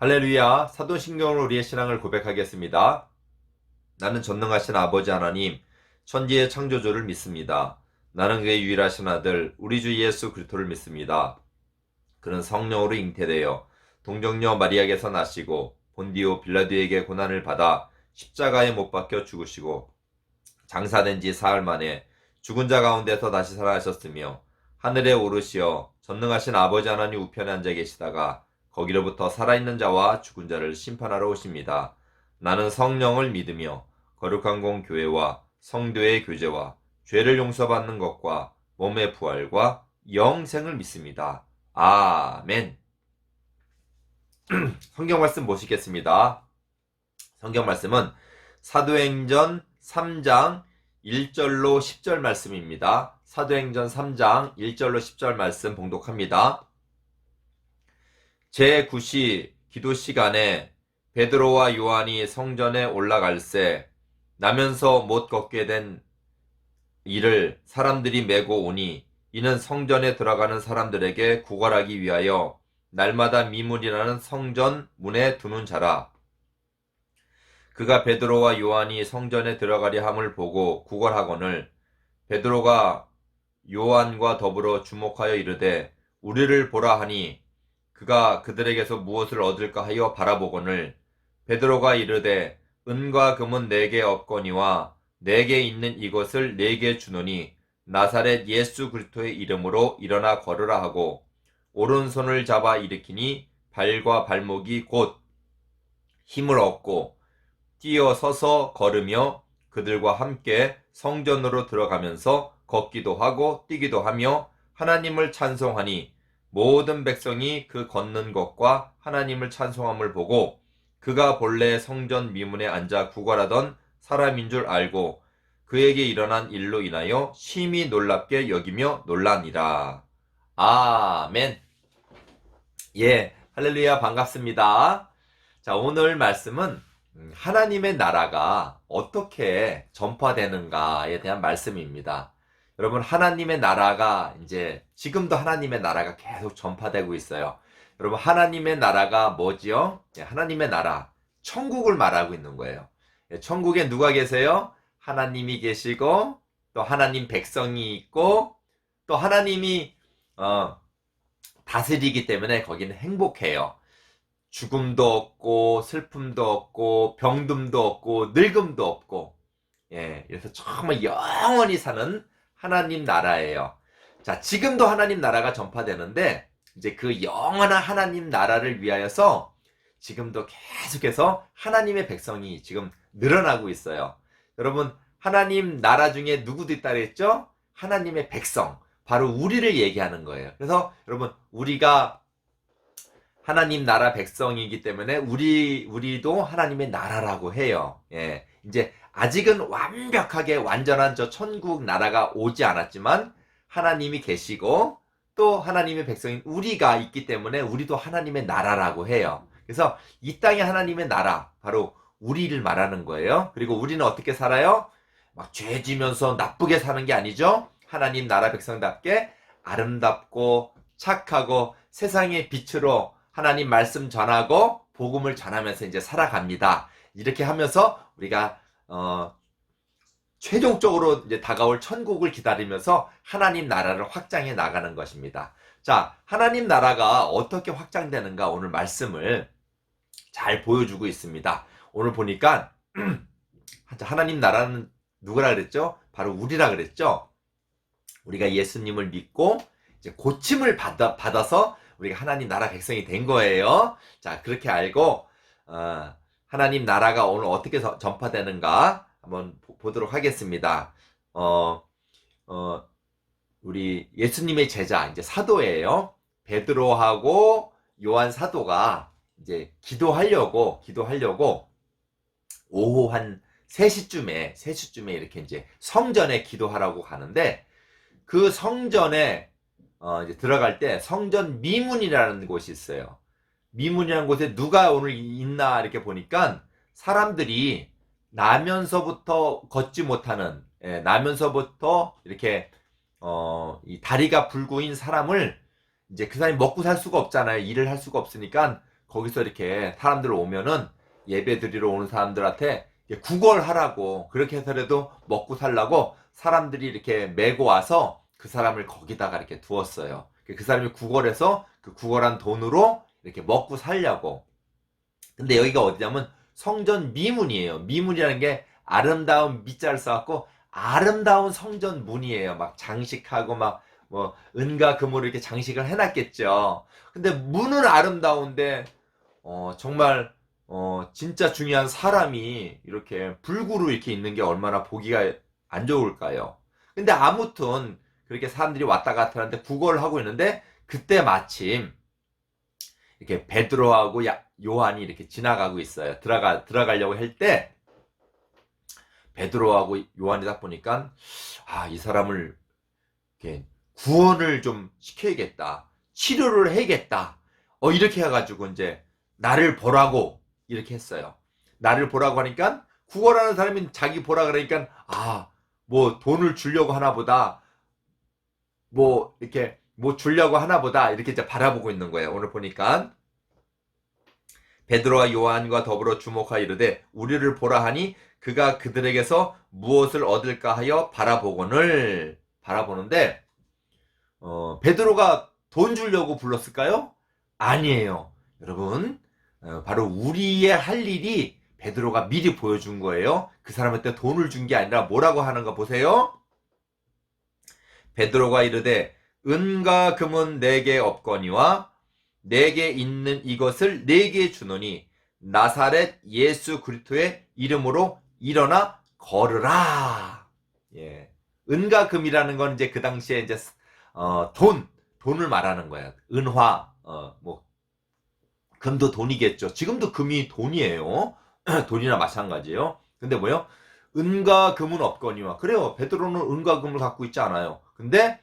할렐루야, 사도신경으로 우리의 신앙을 고백하겠습니다. 나는 전능하신 아버지 하나님, 천지의 창조주를 믿습니다. 나는 그의 유일하신 아들, 우리 주 예수 그리스도를 믿습니다. 그는 성령으로 잉태되어 동정녀 마리아에게서 나시고 본디오 빌라도에게 고난을 받아 십자가에 못 박혀 죽으시고 장사된 지 사흘 만에 죽은 자 가운데서 다시 살아나셨으며 하늘에 오르시어 전능하신 아버지 하나님 우편에 앉아 계시다가 거기로부터 살아있는 자와 죽은 자를 심판하러 오십니다. 나는 성령을 믿으며 거룩한 공 교회와 성도의 교제와 죄를 용서받는 것과 몸의 부활과 영생을 믿습니다. 아멘. 성경 말씀 보시겠습니다. 성경 말씀은 사도행전 3장 1절로 10절 말씀입니다. 사도행전 3장 1절로 10절 말씀 봉독합니다. 제9시 기도 시간에 베드로와 요한이 성전에 올라갈새 나면서 못 걷게 된 이를 사람들이 메고 오니 이는 성전에 들어가는 사람들에게 구걸하기 위하여 날마다 미문이라는 성전 문에 두는 자라. 그가 베드로와 요한이 성전에 들어가려 함을 보고 구걸하거늘 베드로가 요한과 더불어 주목하여 이르되 우리를 보라 하니 그가 그들에게서 무엇을 얻을까 하여 바라보거늘 베드로가 이르되 은과 금은 내게 없거니와 내게 있는 이것을 내게 주노니 나사렛 예수 그리스도의 이름으로 일어나 걸으라 하고 오른손을 잡아 일으키니 발과 발목이 곧 힘을 얻고 뛰어 서서 걸으며 그들과 함께 성전으로 들어가면서 걷기도 하고 뛰기도 하며 하나님을 찬송하니 모든 백성이 그 걷는 것과 하나님을 찬송함을 보고 그가 본래 성전 미문에 앉아 구걸하던 사람인 줄 알고 그에게 일어난 일로 인하여 심히 놀랍게 여기며 놀라니라. 아멘. 예, 할렐루야, 반갑습니다. 자, 오늘 말씀은 하나님의 나라가 어떻게 전파되는가에 대한 말씀입니다. 여러분, 하나님의 나라가 이제 지금도 하나님의 나라가 계속 전파되고 있어요. 여러분, 하나님의 나라가 뭐지요? 하나님의 나라, 천국을 말하고 있는 거예요. 천국에 누가 계세요? 하나님이 계시고 또 하나님 백성이 있고 또 하나님이 다스리기 때문에 거기는 행복해요. 죽음도 없고 슬픔도 없고 병듦도 없고 늙음도 없고, 예, 그래서 정말 영원히 사는 하나님 나라예요. 자, 지금도 하나님 나라가 전파되는데 이제 그 영원한 하나님 나라를 위하여서 지금도 계속해서 하나님의 백성이 지금 늘어나고 있어요. 여러분, 하나님 나라 중에 누구도 있다 그랬죠? 하나님의 백성, 바로 우리를 얘기하는 거예요. 그래서 여러분, 우리가 하나님 나라 백성이기 때문에 우리도 하나님의 나라라고 해요. 예, 이제 아직은 완벽하게 완전한 저 천국 나라가 오지 않았지만 하나님이 계시고 또 하나님의 백성인 우리가 있기 때문에 우리도 하나님의 나라라고 해요. 그래서 이 땅의 하나님의 나라, 바로 우리를 말하는 거예요. 그리고 우리는 어떻게 살아요? 막 죄지면서 나쁘게 사는 게 아니죠. 하나님 나라 백성답게 아름답고 착하고 세상의 빛으로 하나님 말씀 전하고 복음을 전하면서 이제 살아갑니다. 이렇게 하면서 우리가 최종적으로 이제 다가올 천국을 기다리면서 하나님 나라를 확장해 나가는 것입니다. 자, 하나님 나라가 어떻게 확장되는가 오늘 말씀을 잘 보여주고 있습니다. 오늘 보니까 하나님 나라는 누구라 그랬죠? 바로 우리라 그랬죠? 우리가 예수님을 믿고 이제 고침을 받아서 우리가 하나님 나라 백성이 된 거예요. 자, 그렇게 알고 하나님 나라가 오늘 어떻게 전파되는가 한번 보도록 하겠습니다. 우리 예수님의 제자, 이제 사도예요. 베드로하고 요한 사도가 이제 기도하려고 오후 한 3시쯤에 이렇게 이제 성전에 기도하라고 가는데 그 성전에 이제 들어갈 때 성전 미문이라는 곳이 있어요. 미문이라는 곳에 누가 오늘 있나 이렇게 보니까 사람들이 나면서부터 걷지 못하는, 나면서부터 이렇게 이 다리가 불구인 사람을 이제 그 사람이 먹고 살 수가 없잖아요. 일을 할 수가 없으니까 거기서 이렇게 사람들 오면은 예배 드리러 오는 사람들한테 구걸하라고, 그렇게 해서라도 먹고 살라고 사람들이 이렇게 메고 와서 그 사람을 거기다가 이렇게 두었어요. 그 사람이 구걸해서 그 구걸한 돈으로 이렇게 먹고 살려고. 근데 여기가 어디냐면 성전 미문이에요. 미문이라는 게 아름다운 미자를 써갖고 아름다운 성전 문이에요. 막 장식하고 막 뭐 은과 금으로 이렇게 장식을 해놨겠죠. 근데 문은 아름다운데 정말 진짜 중요한 사람이 이렇게 불구로 이렇게 있는 게 얼마나 보기가 안 좋을까요? 근데 아무튼 그렇게 사람들이 왔다 갔다 하는데 구걸을 하고 있는데, 그때 마침 이렇게 베드로하고 요한이 이렇게 지나가고 있어요. 들어가려고 할 때 베드로하고 요한이 딱 보니까 이 사람을 이렇게 구원을 좀 시켜야겠다, 치료를 해야겠다, 이렇게 해가지고 이제 나를 보라고 이렇게 했어요. 나를 보라고 하니까 구걸하는 사람이 자기 보라 그러니까 뭐 돈을 주려고 하나 보다, 뭐 이렇게 뭐 주려고 하나 보다, 이렇게 이제 바라보고 있는 거예요. 오늘 보니까 베드로와 요한과 더불어 주목하여 이르되 우리를 보라 하니 그가 그들에게서 무엇을 얻을까 하여 바라보는데 베드로가 돈 주려고 불렀을까요? 아니에요. 여러분, 바로 우리의 할 일이 베드로가 미리 보여준 거예요. 그 사람한테 돈을 준 게 아니라 뭐라고 하는가 보세요. 베드로가 이르되 은과 금은 내게 없거니와 내게 있는 이것을 내게 주노니 나사렛 예수 그리스도의 이름으로 일어나 걸으라. 예. 은과 금이라는 건 이제 그 당시에 이제 돈을 말하는 거야. 은화, 뭐 금도 돈이겠죠. 지금도 금이 돈이에요. 돈이나 마찬가지예요. 근데 뭐요? 은과 금은 없거니와. 그래요. 베드로는 은과 금을 갖고 있지 않아요. 근데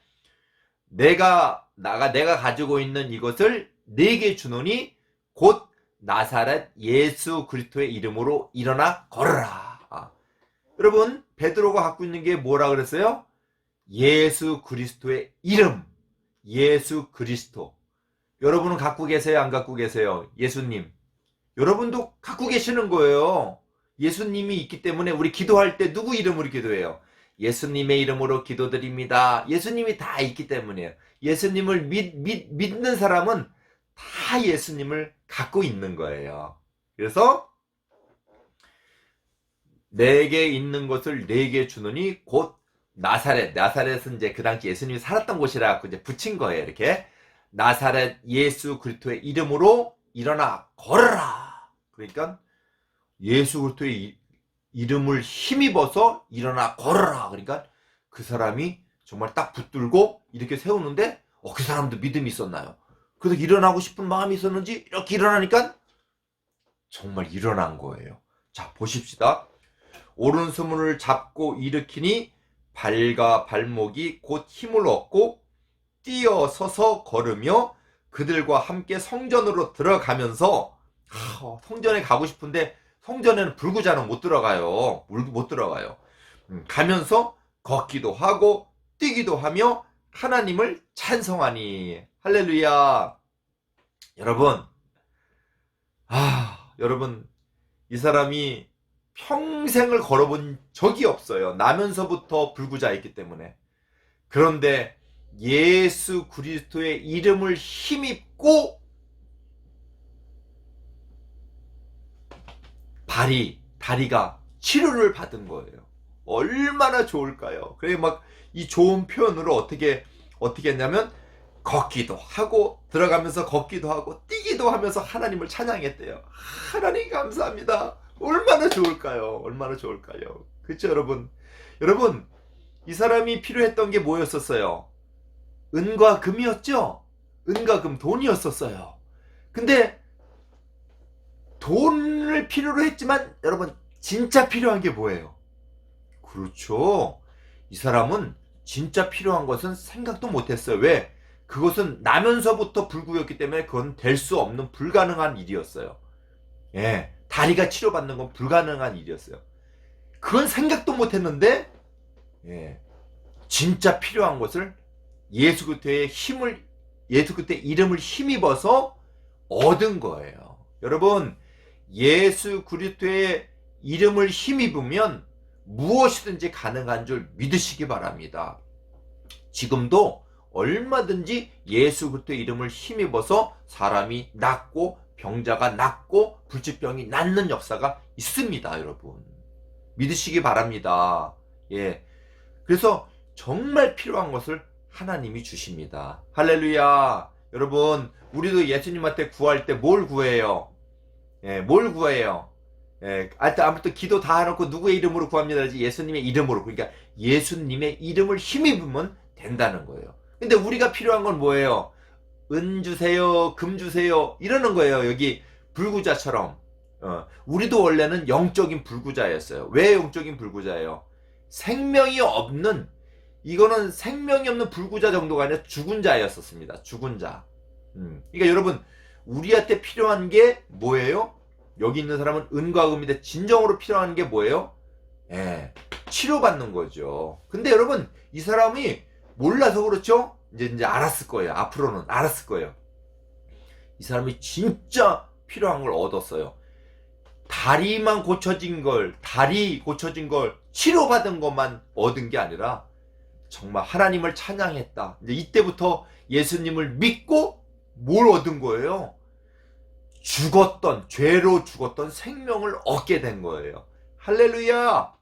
내가 가지고 있는 이것을 내게 주노니 곧 나사렛 예수 그리스도의 이름으로 일어나 걸어라. 여러분, 베드로가 갖고 있는 게 뭐라 그랬어요? 예수 그리스도의 이름. 예수 그리스도. 여러분은 갖고 계세요? 안 갖고 계세요? 예수님. 여러분도 갖고 계시는 거예요. 예수님이 있기 때문에 우리 기도할 때 누구 이름으로 기도해요? 예수님의 이름으로 기도드립니다. 예수님이 다 있기 때문이에요. 예수님을 믿는 사람은 다 예수님을 갖고 있는 거예요. 그래서 내게 있는 것을 내게 주노니 곧 나사렛은 이제 그 당시 예수님이 살았던 곳이라 갖고 이제 붙인 거예요. 이렇게 나사렛 예수 그리스도의 이름으로 일어나 걸어라. 그러니까 예수 그리스도의 이름을 힘입어서 일어나 걸어라. 그러니까 그 사람이 정말 딱 붙들고 이렇게 세우는데 그 사람도 믿음이 있었나요? 그래서 일어나고 싶은 마음이 있었는지 이렇게 일어나니까 정말 일어난 거예요. 자, 보십시다. 오른손을 잡고 일으키니 발과 발목이 곧 힘을 얻고 뛰어서서 걸으며 그들과 함께 성전으로 들어가면서 성전에 가고 싶은데 성전에는 불구자는 못 들어가요. 못 들어가요. 가면서 걷기도 하고 뛰기도 하며 하나님을 찬송하니. 할렐루야. 여러분, 여러분, 이 사람이 평생을 걸어본 적이 없어요. 나면서부터 불구자였기 때문에. 그런데 예수 그리스도의 이름을 힘입고 다리가 치료를 받은 거예요. 얼마나 좋을까요? 그래 막 이 좋은 표현으로 어떻게 했냐면 걷기도 하고 들어가면서 걷기도 하고 뛰기도 하면서 하나님을 찬양했대요. 하나님 감사합니다. 얼마나 좋을까요? 얼마나 좋을까요? 그렇죠, 여러분? 여러분, 이 사람이 필요했던 게 뭐였었어요? 은과 금이었죠? 은과 금, 돈이었었어요. 근데 돈을 필요로 했지만 여러분, 진짜 필요한 게 뭐예요? 그렇죠. 이 사람은 진짜 필요한 것은 생각도 못했어요. 왜? 그것은 나면서부터 불구였기 때문에 그건 될 수 없는 불가능한 일이었어요. 예, 다리가 치료받는 건 불가능한 일이었어요. 그건 생각도 못했는데 진짜 필요한 것을 예수 그리스도의 이름을 힘입어서 얻은 거예요. 여러분, 예수 그리스도의 이름을 힘입으면 무엇이든지 가능한 줄 믿으시기 바랍니다. 지금도 얼마든지 예수 그리스도의 이름을 힘입어서 사람이 낫고 병자가 낫고 불치병이 낫는 역사가 있습니다, 여러분. 믿으시기 바랍니다. 예. 그래서 정말 필요한 것을 하나님이 주십니다. 할렐루야. 여러분, 우리도 예수님한테 구할 때 뭘 구해요? 예, 뭘 구해요? 예, 아무튼 기도 다 해놓고 누구의 이름으로 구합니다. 예수님의 이름으로. 그러니까 예수님의 이름을 힘입으면 된다는 거예요. 근데 우리가 필요한 건 뭐예요? 은 주세요, 금 주세요, 이러는 거예요. 여기 불구자처럼. 우리도 원래는 영적인 불구자였어요. 왜 영적인 불구자예요? 생명이 없는, 이거는 생명이 없는 불구자 정도가 아니라 죽은 자였었습니다. 죽은 자. 그러니까 여러분, 우리한테 필요한 게 뭐예요? 여기 있는 사람은 은과 금인데 진정으로 필요한 게 뭐예요? 예, 치료받는 거죠. 근데 여러분, 이 사람이 몰라서 그렇죠? 이제 알았을 거예요. 앞으로는 알았을 거예요. 이 사람이 진짜 필요한 걸 얻었어요. 다리 고쳐진 걸 치료받은 것만 얻은 게 아니라 정말 하나님을 찬양했다. 이제 이때부터 예수님을 믿고 뭘 얻은 거예요? 죄로 죽었던 생명을 얻게 된 거예요. 할렐루야!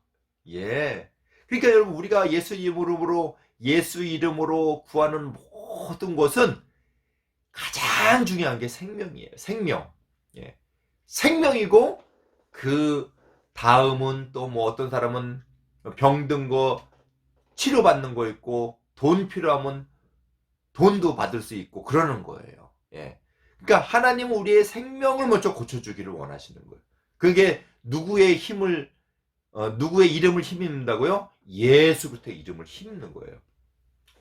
예. 그러니까 여러분, 우리가 예수 이름으로 구하는 모든 것은 가장 중요한 게 생명이에요. 생명. 예. 생명이고, 그 다음은 또 뭐 어떤 사람은 병든 거 치료받는 거 있고, 돈 필요하면 돈도 받을 수 있고, 그러는 거예요. 예. 그러니까 하나님은 우리의 생명을 먼저 고쳐주기를 원하시는 거예요. 그게 누구의 이름을 힘입는다고요? 예수 그리스도의 이름을 힘입는 거예요.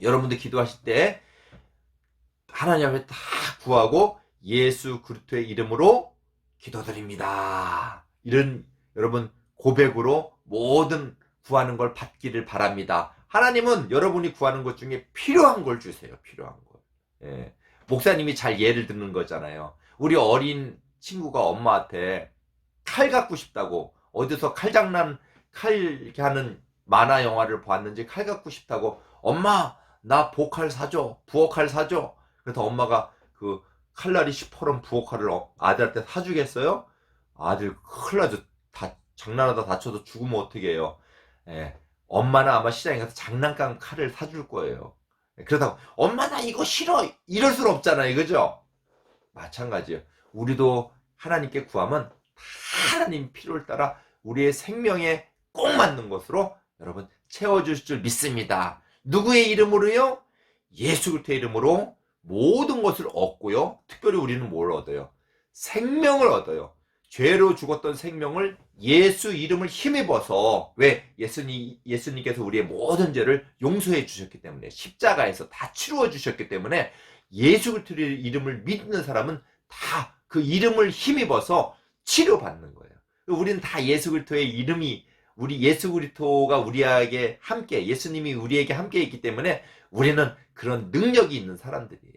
여러분들 기도하실 때 하나님 앞에 다 구하고 예수 그리스도의 이름으로 기도드립니다. 이런 여러분 고백으로 모든 구하는 걸 받기를 바랍니다. 하나님은 여러분이 구하는 것 중에 필요한 걸 주세요. 필요한 걸. 예. 목사님이 잘 예를 드는 거잖아요. 우리 어린 친구가 엄마한테 칼 갖고 싶다고, 어디서 칼 이렇게 하는 만화 영화를 봤는지 칼 갖고 싶다고, 엄마 나 보칼 사줘, 부엌칼 사줘. 그래서 엄마가 그 칼날이 시퍼런 부엌칼을 아들한테 사주겠어요? 아들 큰일 나죠. 다 장난하다 다쳐도 죽으면 어떻게 해요? 예. 엄마는 아마 시장에 가서 장난감 칼을 사줄 거예요. 그러다가 엄마 나 이거 싫어 이럴 수는 없잖아요. 그죠? 마찬가지예요. 우리도 하나님께 구하면 하나님 필요를 따라 우리의 생명에 꼭 맞는 것으로 여러분 채워주실 줄 믿습니다. 누구의 이름으로요? 예수 그리스도의 이름으로 모든 것을 얻고요. 특별히 우리는 뭘 얻어요? 생명을 얻어요. 죄로 죽었던 생명을 예수 이름을 힘입어서, 왜? 예수님께서 우리의 모든 죄를 용서해 주셨기 때문에, 십자가에서 다 치루어 주셨기 때문에 예수 그리스도의 이름을 믿는 사람은 다 그 이름을 힘입어서 치료받는 거예요. 우리는 다 예수 그리스도의 이름이, 우리 예수 그리스도가 우리에게 함께, 예수님이 우리에게 함께 있기 때문에 우리는 그런 능력이 있는 사람들이에요.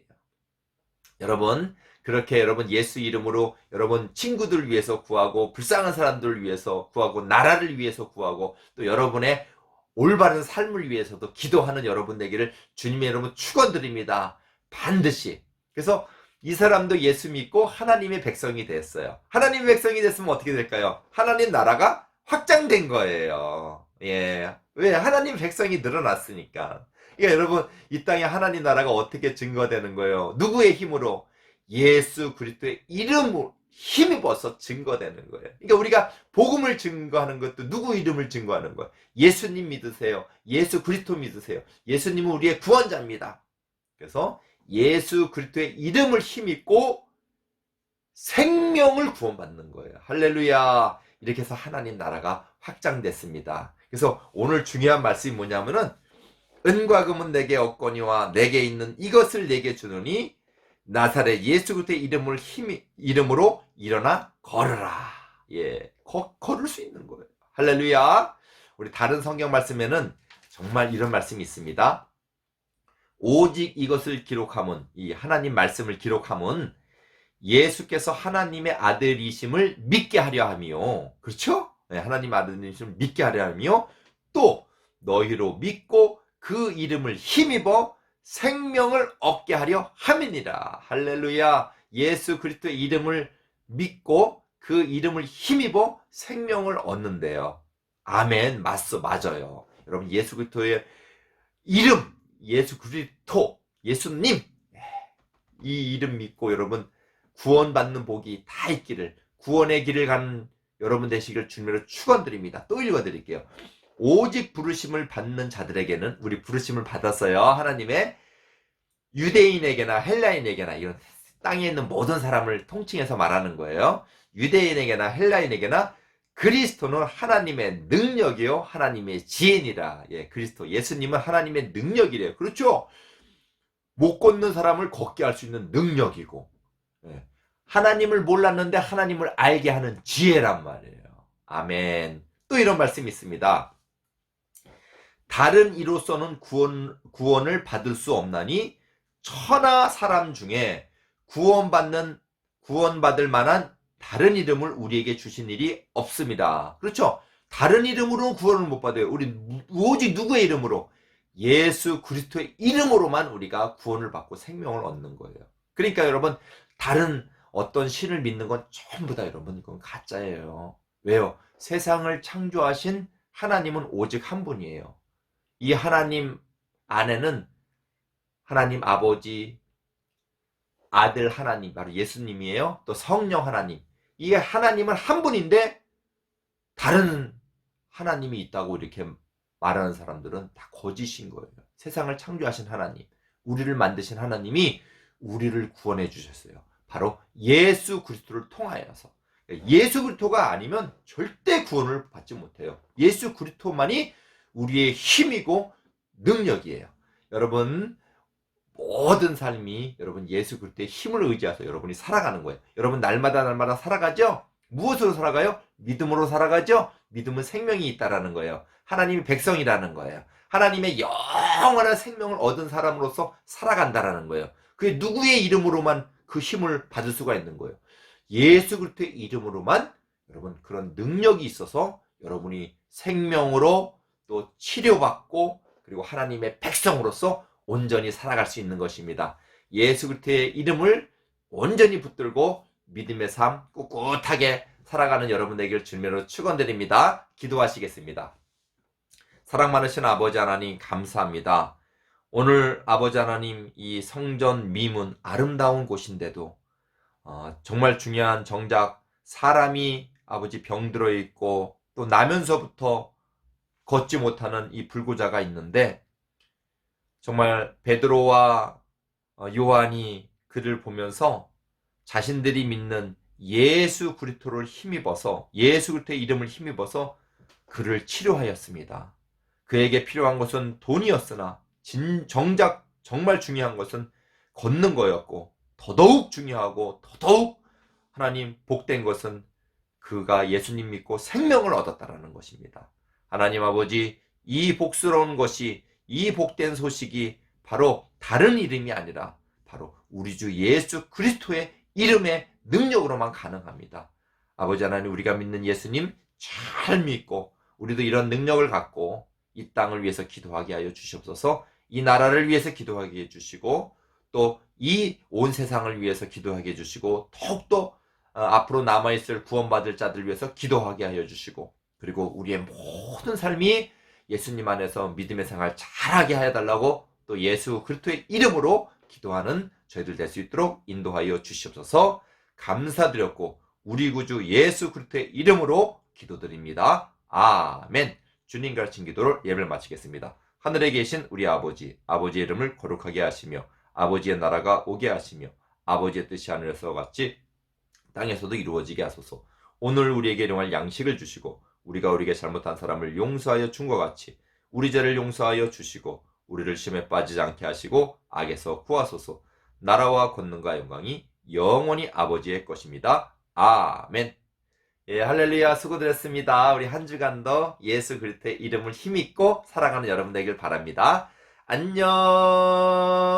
여러분, 그렇게 여러분 예수 이름으로 여러분 친구들을 위해서 구하고, 불쌍한 사람들을 위해서 구하고, 나라를 위해서 구하고, 또 여러분의 올바른 삶을 위해서도 기도하는 여러분 되기를 주님의 이름으로 축원드립니다. 반드시. 그래서 이 사람도 예수 믿고 하나님의 백성이 됐어요. 하나님의 백성이 됐으면 어떻게 될까요? 하나님 나라가 확장된 거예요. 예. 왜? 하나님 백성이 늘어났으니까. 그러니까 여러분, 이 땅에 하나님 나라가 어떻게 증거되는 거예요? 누구의 힘으로? 예수 그리스도의 이름으로 힘입어서 증거되는 거예요. 그러니까 우리가 복음을 증거하는 것도 누구 이름을 증거하는 거예요? 예수님 믿으세요. 예수 그리스도 믿으세요. 예수님은 우리의 구원자입니다. 그래서 예수 그리스도의 이름을 힘입고 생명을 구원받는 거예요. 할렐루야. 이렇게 해서 하나님 나라가 확장됐습니다. 그래서 오늘 중요한 말씀이 뭐냐면은, 은과 금은 내게 없거니와 내게 있는 이것을 내게 주노니 나사렛 예수 그리스도의 이름으로 일어나 걸으라. 예, 걸을 수 있는 거예요. 할렐루야. 우리 다른 성경 말씀에는 정말 이런 말씀이 있습니다. 오직 이것을 기록함은, 이 하나님 말씀을 기록함은 예수께서 하나님의 아들이심을 믿게 하려 함이요. 그렇죠? 네, 하나님 아들이심을 믿게 하려 함이요. 또 너희로 믿고 그 이름을 힘입어 생명을 얻게 하려 함이니라. 할렐루야. 예수 그리스도의 이름을 믿고 그 이름을 힘입어 생명을 얻는데요. 아멘. 맞아요. 여러분, 예수 그리스도의 이름, 예수 그리스도, 예수님, 이 이름 믿고 여러분 구원받는 복이 다 있기를, 구원의 길을 가는 여러분 되시기를 주님으로 축원드립니다. 또 읽어드릴게요. 오직 부르심을 받는 자들에게는, 우리 부르심을 받았어요. 하나님의, 유대인에게나 헬라인에게나, 이런 땅에 있는 모든 사람을 통칭해서 말하는 거예요. 유대인에게나 헬라인에게나 그리스도는 하나님의 능력이요 하나님의 지혜니라. 예, 그리스도 예수님은 하나님의 능력이래요. 그렇죠? 못 걷는 사람을 걷게 할 수 있는 능력이고, 예, 하나님을 몰랐는데 하나님을 알게 하는 지혜란 말이에요. 아멘. 또 이런 말씀이 있습니다. 다른 이로서는 구원을 받을 수 없나니 천하 사람 중에 구원받을 만한 다른 이름을 우리에게 주신 일이 없습니다. 그렇죠? 다른 이름으로는 구원을 못 받아요. 우리 오직 누구의 이름으로? 예수 그리스도의 이름으로만 우리가 구원을 받고 생명을 얻는 거예요. 그러니까 여러분, 다른 어떤 신을 믿는 건 전부 다 여러분 이건 가짜예요. 왜요? 세상을 창조하신 하나님은 오직 한 분이에요. 이 하나님 안에는 하나님 아버지, 아들 하나님, 바로 예수님이에요. 또 성령 하나님. 이게 하나님은 한 분인데 다른 하나님이 있다고 이렇게 말하는 사람들은 다 거짓인 거예요. 세상을 창조하신 하나님, 우리를 만드신 하나님이 우리를 구원해 주셨어요. 바로 예수 그리스도를 통하여서. 예수 그리스도가 아니면 절대 구원을 받지 못해요. 예수 그리스도만이 우리의 힘이고 능력이에요. 여러분, 모든 삶이 여러분 예수 그리스도의 힘을 의지해서 여러분이 살아가는 거예요. 여러분 날마다 살아가죠? 무엇으로 살아가요? 믿음으로 살아가죠? 믿음은 생명이 있다라는 거예요. 하나님의 백성이라는 거예요. 하나님의 영원한 생명을 얻은 사람으로서 살아간다라는 거예요. 그게 누구의 이름으로만 그 힘을 받을 수가 있는 거예요. 예수 그리스도의 이름으로만 여러분 그런 능력이 있어서 여러분이 생명으로 또 치료받고 그리고 하나님의 백성으로서 온전히 살아갈 수 있는 것입니다. 예수 그리스도의 이름을 온전히 붙들고 믿음의 삶 꿋꿋하게 살아가는 여러분 되기를 주님으로 축원드립니다. 기도하시겠습니다. 사랑 많으신 아버지 하나님 감사합니다. 오늘 아버지 하나님 이 성전 미문 아름다운 곳인데도 정말 중요한 정작 사람이 아버지 병들어 있고 또 나면서부터 걷지 못하는 이 불구자가 있는데 정말 베드로와 요한이 그를 보면서 자신들이 믿는 예수 그리스도를 힘입어서 예수 그리스도의 이름을 힘입어서 그를 치료하였습니다. 그에게 필요한 것은 돈이었으나 정작 정말 중요한 것은 걷는 거였고 더더욱 중요하고 더더욱 하나님 복된 것은 그가 예수님 믿고 생명을 얻었다라는 것입니다. 하나님 아버지 이 복스러운 것이 이 복된 소식이 바로 다른 이름이 아니라 바로 우리 주 예수 그리스도의 이름의 능력으로만 가능합니다. 아버지 하나님 우리가 믿는 예수님 잘 믿고 우리도 이런 능력을 갖고 이 땅을 위해서 기도하게 하여 주시옵소서. 이 나라를 위해서 기도하게 해주시고 또 이 온 세상을 위해서 기도하게 해주시고 더욱더 앞으로 남아있을 구원받을 자들 위해서 기도하게 하여 주시고 그리고 우리의 모든 삶이 예수님 안에서 믿음의 생활 잘하게 하여 달라고 또 예수 그리스도의 이름으로 기도하는 저희들 될 수 있도록 인도하여 주시옵소서. 감사드렸고 우리 구주 예수 그리스도의 이름으로 기도드립니다. 아멘. 주님 가르친 기도를 예배를 마치겠습니다. 하늘에 계신 우리 아버지, 아버지의 이름을 거룩하게 하시며 아버지의 나라가 오게 하시며 아버지의 뜻이 하늘에서 같이 땅에서도 이루어지게 하소서. 오늘 우리에게 일용할 양식을 주시고 우리가 우리에게 잘못한 사람을 용서하여 준 것 같이 우리 죄를 용서하여 주시고 우리를 시험에 빠지지 않게 하시고 악에서 구하소서. 나라와 권능과 영광이 영원히 아버지의 것입니다. 아멘. 예, 할렐루야. 수고드렸습니다. 우리 한 주간도 예수 그리스도의 이름을 힘입고 살아가는 여러분 되길 바랍니다. 안녕.